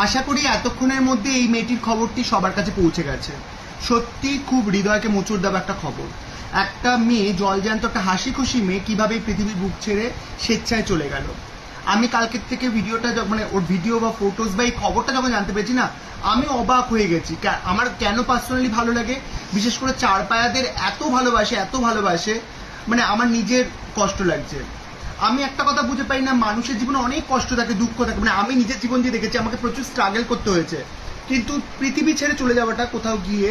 আশা করি এতক্ষণের মধ্যে এই মেয়েটির খবরটি সবার কাছে পৌঁছে গেছে। সত্যি খুব হৃদয়কে মোচড় দেওয়া একটা খবর। একটা মেয়ে, জলজ্যান্ত একটা হাসি খুশি মেয়ে, কিভাবে পৃথিবীর বুক ছেড়ে স্বেচ্ছায় চলে গেল। আমি কালকের থেকে ভিডিওটা মানে ওর ভিডিও বা ফটোস বা এই খবরটা যখন জানতে পেরেছি না, আমি অবাক হয়ে গেছি। আমার কেন পার্সোনালি ভালো লাগে, বিশেষ করে চার পায়াদের এত ভালোবাসে, মানে আমার নিজের কষ্ট লাগছে। আমি একটা কথা বুঝে পাই না, মানুষের জীবনে অনেক কষ্ট থাকে, দুঃখ থাকে, মানে আমি নিজের জীবন দিয়ে দেখেছি, আমাকে প্রচুর স্ট্রাগল করতে হয়েছে, কিন্তু পৃথিবী ছেড়ে চলে যাওয়াটা কোথাও গিয়ে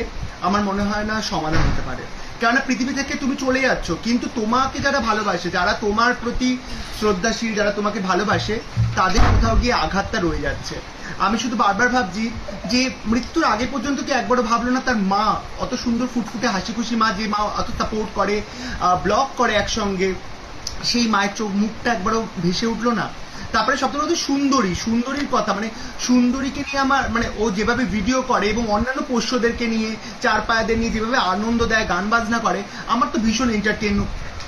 আমার মনে হয় না সমাধান হতে পারে। কেননা পৃথিবী থেকে তুমি চলে যাচ্ছ, কিন্তু তোমাকে যারা ভালোবাসে, যারা তোমার প্রতি শ্রদ্ধাশীল, যারা তোমাকে ভালোবাসে, তাদের কোথাও গিয়ে আঘাতটা রয়ে যাচ্ছে। আমি শুধু বারবার ভাবছি যে মৃত্যুর আগে পর্যন্ত কি একবারও ভাবলো না তার মা, অত সুন্দর ফুটফুটে হাসি খুশি মা, যে মা অত সাপোর্ট করে, ব্লগ করে একসঙ্গে, সেই মায়ের চোখ মুখটা একবারও ভেসে উঠলো না? তারপরে সবথেকে বলতে সুন্দরীর কথা, মানে সুন্দরীকে নিয়ে আমার মানে ও যেভাবে ভিডিও করে এবং অন্যান্য পোষ্যদেরকে নিয়ে, চার পায়াদের নিয়ে যেভাবে আনন্দ দেয়, গান বাজনা করে, আমার তো ভীষণ এন্টারটেন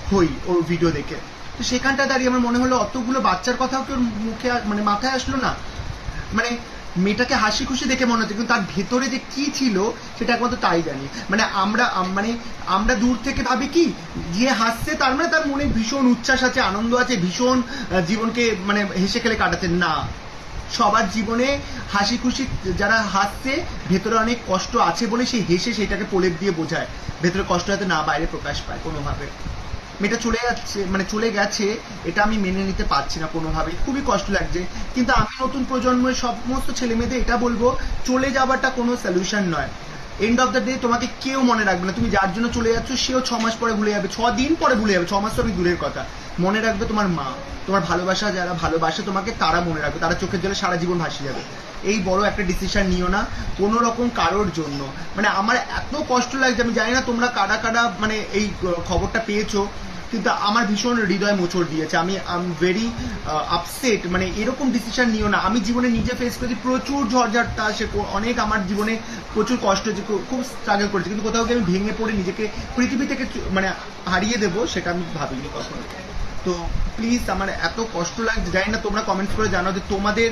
হই ওর ভিডিও দেখে। তো সেখানটা দাঁড়িয়ে আমার মনে হলো অতগুলো বাচ্চার কথাও কি ওর মুখে মানে মাথায় আসলো না? মানে মেয়েটাকে হাসি খুশি দেখে মনে হচ্ছে, কিন্তু তার ভেতরে যে কি ছিল সেটা একমাত্র তাই জানি। মানে আমরা দূর থেকে ভাবি কি, যে হাসছে তার মানে তার মনে ভীষণ উচ্ছ্বাস আছে, আনন্দ আছে, ভীষণ জীবনকে মানে হেসে খেলে কাটাতে। না, সবার জীবনে হাসি খুশি যারা হাসছে, ভেতরে অনেক কষ্ট আছে বলে সেই হেসে সেটাকে প্রলেপ দিয়ে বোঝায়, ভেতরে কষ্ট যাতে না বাইরে প্রকাশ পায় কোনোভাবে। মেয়েটা চলে গেছে, এটা আমি মেনে নিতে পারছি না কোনোভাবেই, খুবই কষ্ট লাগছে। কিন্তু আমি নতুন প্রজন্মের সমস্ত ছেলে মেয়েদের এটা বলবো, চলে যাওয়াটা কোনো সলিউশন নয়। এন্ড অফ দ্য ডে তোমাকে কেউ মনে রাখবে না। তুমি যার জন্য চলে যাচ্ছ, সেও 6 মাস পরে ভুলে যাবে, 6 দিন পরে ভুলে যাবে, 6 মাস তো আমি দূরের কথা। মনে রাখবে তোমার মা, তোমার ভালোবাসা, যারা ভালোবাসে তোমাকে তারা মনে রাখবে, তারা চোখের জলে সারা জীবন ভাসিয়ে যাবে। এই বড় একটা ডিসিশন নিও না কোনো রকম কারোর জন্য। মানে আমার এত কষ্ট লাগছে, আমি জানি না তোমরা কারা মানে এই খবরটা পেয়েছো, কিন্তু আমার ভীষণ হৃদয় মোচড় দিয়েছে। আমি ভেরি আপসেট। মানে এরকম ডিসিশন নিও না। আমি জীবনে নিজে ফেস করেছি প্রচুর ঝড়ঝাপটা, সে অনেক আমার জীবনে প্রচুর কষ্ট হয়েছে, খুব স্ট্রাগল করেছি, কিন্তু কোথাও গিয়ে আমি ভেঙে পড়ে নিজেকে পৃথিবী থেকে মানে হারিয়ে দেবো সেটা আমি ভাবিনি কখনো। তো প্লিজ, আমার এত কষ্ট লাগছে, জানি না তোমরা কমেন্টস করে জানাও যে তোমাদের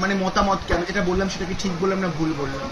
মানে মতামত কি, আমি যেটা বললাম সেটা কি ঠিক বললাম না ভুল বললাম।